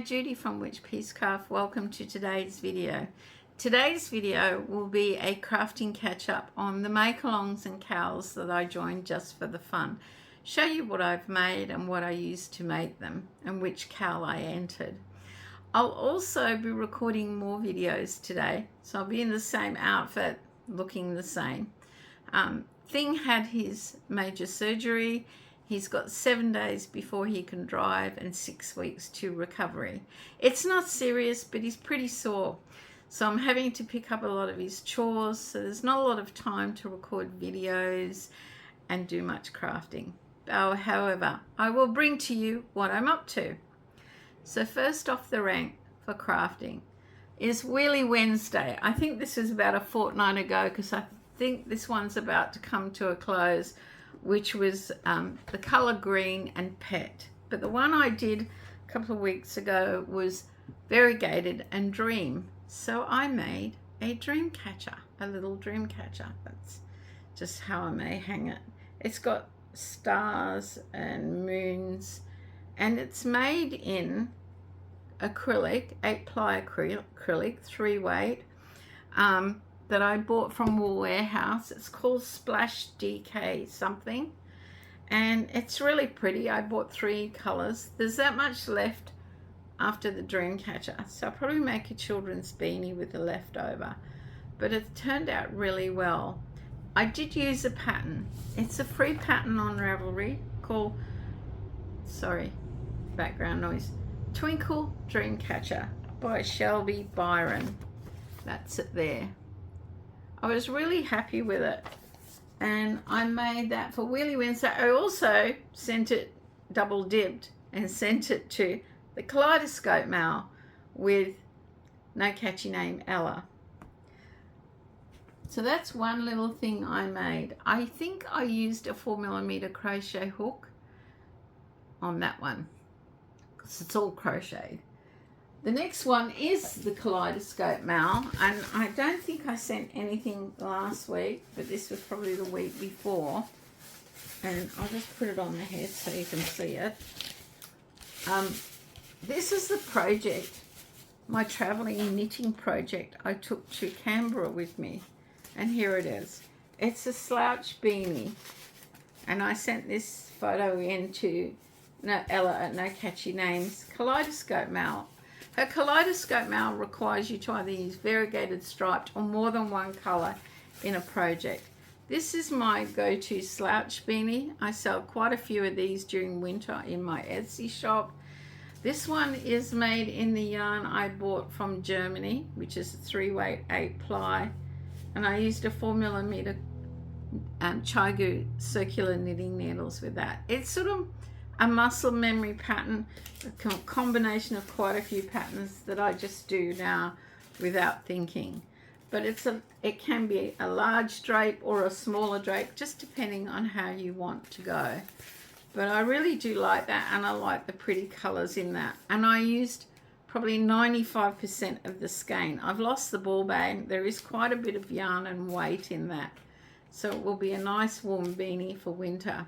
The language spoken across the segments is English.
Judy from Witchpeace Craft. Welcome to today's video. Today's video will be a crafting catch-up on the make-alongs and cowls that I joined just for the fun. Show you what I've made and what I used to make them and which cowl I entered. I'll also be recording more videos today, so I'll be in the same outfit, looking the same. Thing had his major surgery. He's got 7 days before he can drive and 6 weeks to recovery. It's not serious, but he's pretty sore. So I'm having to pick up a lot of his chores. So there's not a lot of time to record videos and do much crafting. However, I will bring to you what I'm up to. So first off the rank for crafting is Wheelie Wednesday. I think this was about a fortnight ago because I think this one's about to come to a close, which was the color green and pet. But the one I did a couple of weeks ago was variegated and dream. So I made a dream catcher, a little dream catcher. That's just how I may hang it. It's got stars and moons, and it's made in acrylic, 8-ply acrylic, 3-weight, that I bought from Wool Warehouse. It's called Splash DK something, and it's really pretty. I bought 3 colors. There's that much left after the dream catcher, so I'll probably make a children's beanie with the leftover, but it turned out really well. I did use a pattern. It's a free pattern on Ravelry called, sorry, background noise, Twinkle Dream Catcher by Shelby Byron. That's it there. I was really happy with it, and I made that for Wheelie Wednesday. I also sent it, double dipped, and sent it to the Kaleidoscope Mail with no catchy name, Ella. So that's one little thing I made. I think I used a 4mm crochet hook on that one because it's all crocheted. The next one is the Kaleidoscope Mail, and I don't think I sent anything last week, but this was probably the week before, and I'll just put it on the head so you can see it. This is the project, my traveling knitting project I took to Canberra with me, and here it is. It's a slouch beanie, and I sent this photo in to Ella at No Catchy Names Kaleidoscope Mail. Her Kaleidoscope Mail requires you to either use variegated, striped, or more than one color in a project. This is my go-to slouch beanie. I sell quite a few of these during winter in my Etsy shop. This one is made in the yarn I bought from Germany, which is a 3-weight 8-ply, and I used a 4mm Chigu circular knitting needles with that. It's sort of a muscle memory pattern, a combination of quite a few patterns that I just do now without thinking. But it can be a large drape or a smaller drape, just depending on how you want to go. But I really do like that, and I like the pretty colors in that. And I used probably 95% of the skein. I've lost the ball bag. There is quite a bit of yarn and weight in that. So it will be a nice warm beanie for winter.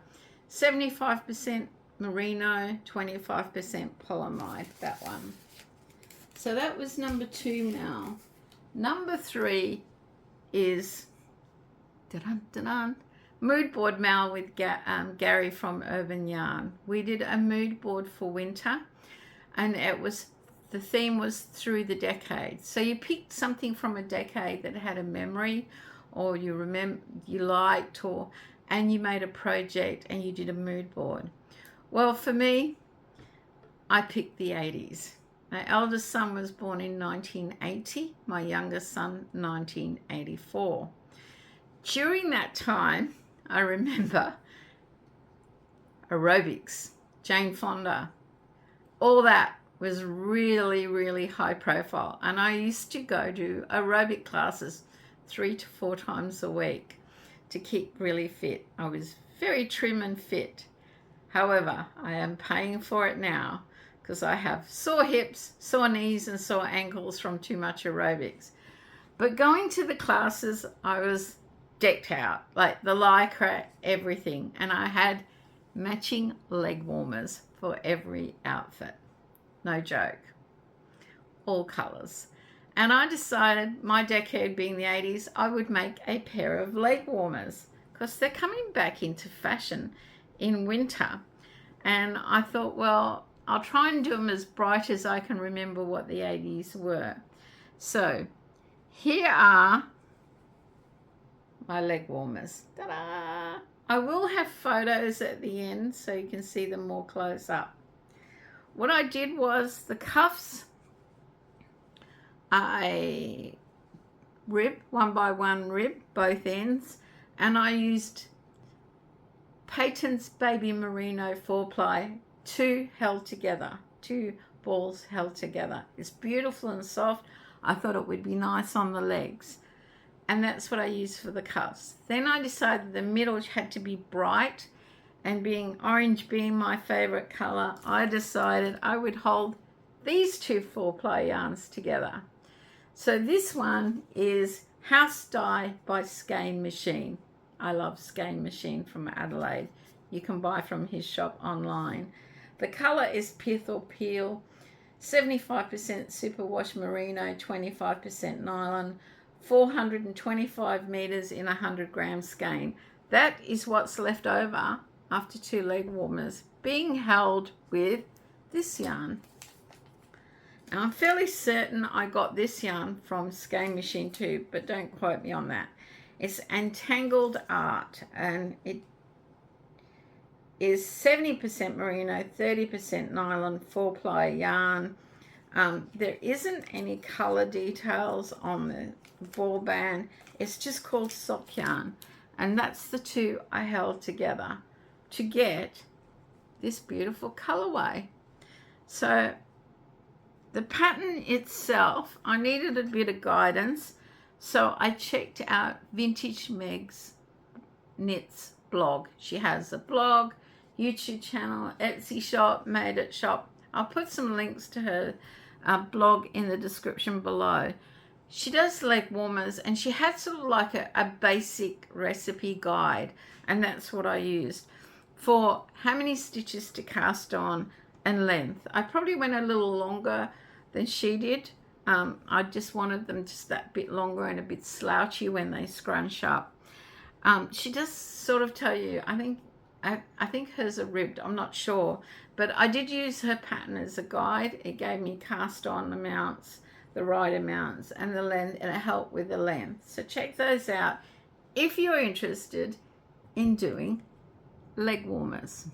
75% merino, 25% polyamide, that one. So that was number 2 now. Number 3 is Moodboard Mail with Gary from Urban Yarn. We did a mood board for winter, and the theme was through the decades. So you picked something from a decade that had a memory, or you liked, and you made a project and you did a mood board. Well, for me, I picked the 80s. My eldest son was born in 1980, my youngest son 1984. During that time, I remember aerobics, Jane Fonda, all that was really, really high profile. And I used to go to aerobic classes 3 to 4 times a week to keep really fit. I was very trim and fit. However, I am paying for it now because I have sore hips, sore knees, and sore ankles from too much aerobics. But going to the classes, I was decked out, like the lycra, everything. And I had matching leg warmers for every outfit. No joke. all colors. And I decided, my decade being the 80s, I would make a pair of leg warmers because they're coming back into fashion in winter. And I thought, well, I'll try and do them as bright as I can remember what the 80s were. So here are my leg warmers. Ta-da! I will have photos at the end so you can see them more close up. What I did was the cuffs, I ribbed 1x1 rib both ends, and I used Peyton's Baby Merino 4-ply, two balls held together. It's beautiful and soft. I thought it would be nice on the legs, and that's what I used for the cuffs. Then I decided the middle had to be bright, and being orange being my favorite color, I decided I would hold these two 4-ply yarns together. So this one is House Dye by Skein Machine. I love Skein Machine from Adelaide. You can buy from his shop online. The color is Pith or Peel, 75% superwash merino, 25% nylon, 425 meters in 100 gram skein. That is what's left over after 2 leg warmers, being held with this yarn. Now I'm fairly certain I got this yarn from Skein Machine too, but don't quote me on that. It's Entangled Art, and it is 70% merino, 30% nylon, 4-ply yarn. There isn't any color details on the ball band. It's just called sock yarn, and that's the two I held together to get this beautiful colorway. So the pattern itself, I needed a bit of guidance, so I checked out Vintage Meg's Knits blog. She has a blog, YouTube channel, Etsy shop, Made It shop. I'll put some links to her blog in the description below. She does leg warmers, and she had sort of like a basic recipe guide, and that's what I used for how many stitches to cast on and length. I probably went a little longer than she did. I just wanted them just that bit longer and a bit slouchy when they scrunch up. She does sort of tell you, I think hers are ribbed, I'm not sure, but I did use her pattern as a guide. It gave me cast on amounts, the right amounts, and the length, and it helped with the length. So check those out if you're interested in doing leg warmers.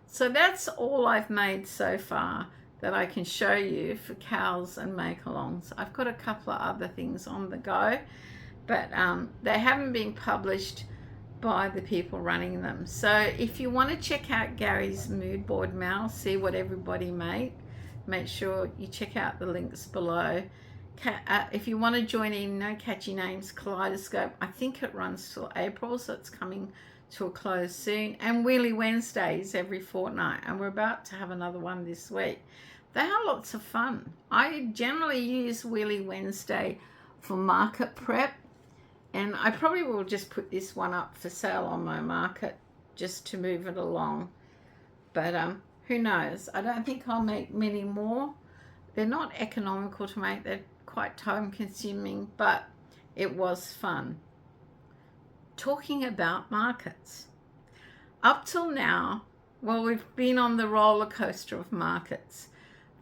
So that's all I've made so far that I can show you for cows and make-alongs. I've got a couple of other things on the go, but they haven't been published by the people running them. So if you want to check out Gary's Moodboard mail, see what everybody made, make sure you check out the links below. If you want to join in No Catchy Names Kaleidoscope, I think it runs till April, so it's coming to a close soon. And Wheelie Wednesdays every fortnight, and we're about to have another one this week. They are lots of fun. I generally use Wheelie Wednesday for market prep, and I probably will just put this one up for sale on my market just to move it along. But who knows? I don't think I'll make many more. They're not economical to make. They're quite time consuming, but it was fun. Talking about markets. Up till now, well, we've been on the roller coaster of markets.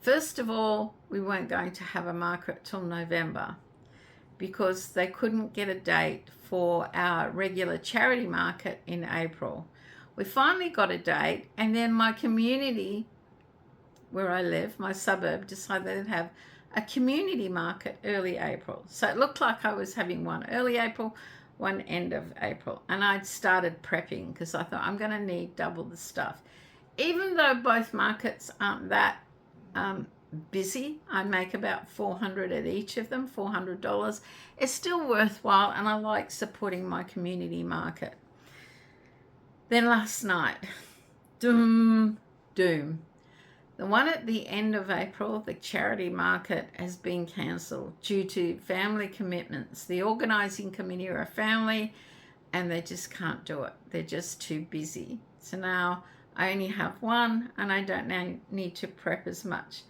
First of all, we weren't going to have a market till November because they couldn't get a date for our regular charity market in April. We finally got a date, and then my community where I live, my suburb, decided they'd have a community market early April. So it looked like I was having one early April, one end of April, and I'd started prepping because I thought I'm going to need double the stuff. Even though both markets aren't that busy, I make about $400 at each of them, $400. It's still worthwhile, and I like supporting my community market. Then last night, doom. The one at the end of April, the charity market, has been cancelled due to family commitments. The organising committee are a family, and they just can't do it. They're just too busy. So now I only have one, and I don't now need to prep as much.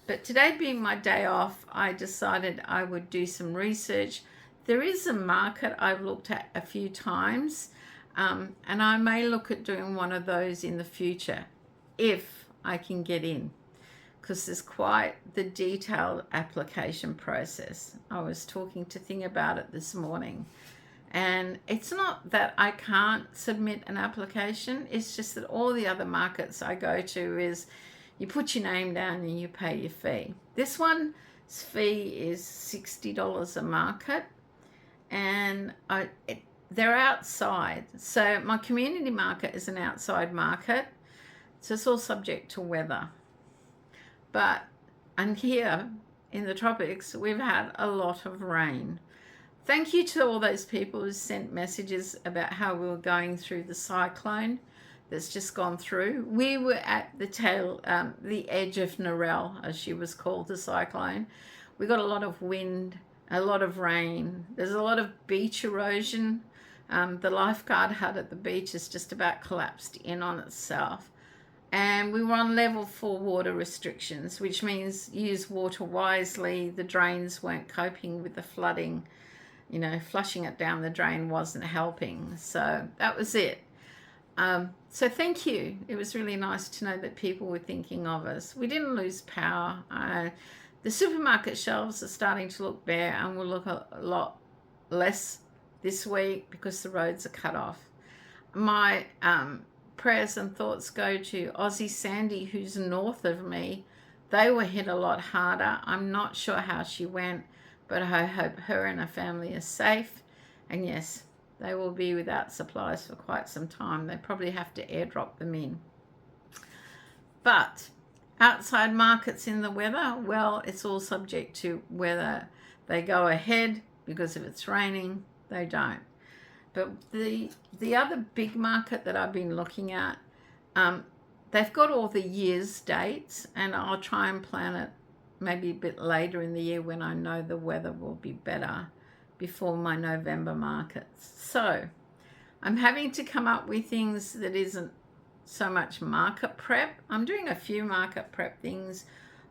But today being my day off, I decided I would do some research. There is a market I've looked at a few times, and I may look at doing one of those in the future if I can get in, because there's quite the detailed application process. I was talking to Thing about it this morning, and it's not that I can't submit an application, it's just that all the other markets I go to is you put your name down and you pay your fee. This one's fee is $60 a market, and they're outside. So my community market is an outside market, so it's all subject to weather. But and here in the tropics, we've had a lot of rain. Thank you to all those people who sent messages about how we were going through the cyclone that's just gone through. We were at the edge of Narelle, as she was called, the cyclone. We got a lot of wind, a lot of rain. There's a lot of beach erosion. The lifeguard hut at the beach has just about collapsed in on itself. And we were on level 4 water restrictions, which means use water wisely. The drains weren't coping with the flooding. You know, flushing it down the drain wasn't helping. So that was it. So thank you. It was really nice to know that people were thinking of us. We didn't lose power. The supermarket shelves are starting to look bare and will look a lot less this week because the roads are cut off. My prayers and thoughts go to Aussie Sandy, who's north of me. They were hit a lot harder. I'm not sure how she went, but I hope her and her family are safe. And yes, they will be without supplies for quite some time. They probably have to airdrop them in. But outside markets in the weather, well, it's all subject to whether they go ahead, because if it's raining, they don't. But the other big market that I've been looking at, they've got all the year's dates, and I'll try and plan it maybe a bit later in the year when I know the weather will be better, before my November markets. So I'm having to come up with things that isn't so much market prep. I'm doing a few market prep things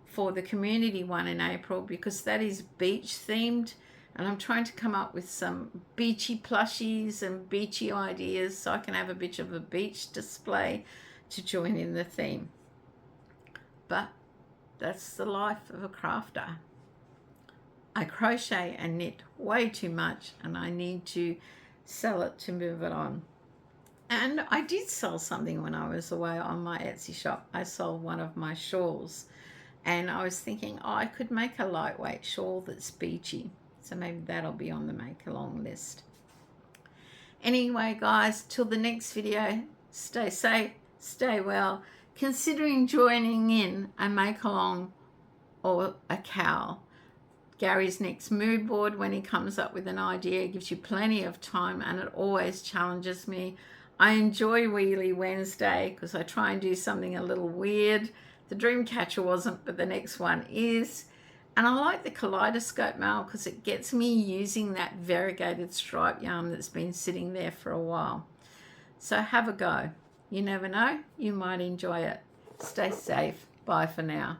for the community one in April because that is beach themed, and I'm trying to come up with some beachy plushies and beachy ideas so I can have a bit of a beach display to join in the theme. But that's the life of a crafter. I crochet and knit way too much, and I need to sell it to move it on. And I did sell something when I was away on my Etsy shop. I sold one of my shawls, and I was thinking, oh, I could make a lightweight shawl that's beachy. So maybe that'll be on the make along list. Anyway, guys, till the next video, stay safe, stay well. Considering joining in a make along or a cowl. Gary's next mood board, when he comes up with an idea, gives you plenty of time, and it always challenges me. I enjoy Wheelie Wednesday because I try and do something a little weird. The Dreamcatcher wasn't, but the next one is. And I like the kaleidoscope mail because it gets me using that variegated stripe yarn that's been sitting there for a while. So have a go. You never know, you might enjoy it. Stay safe. Bye for now.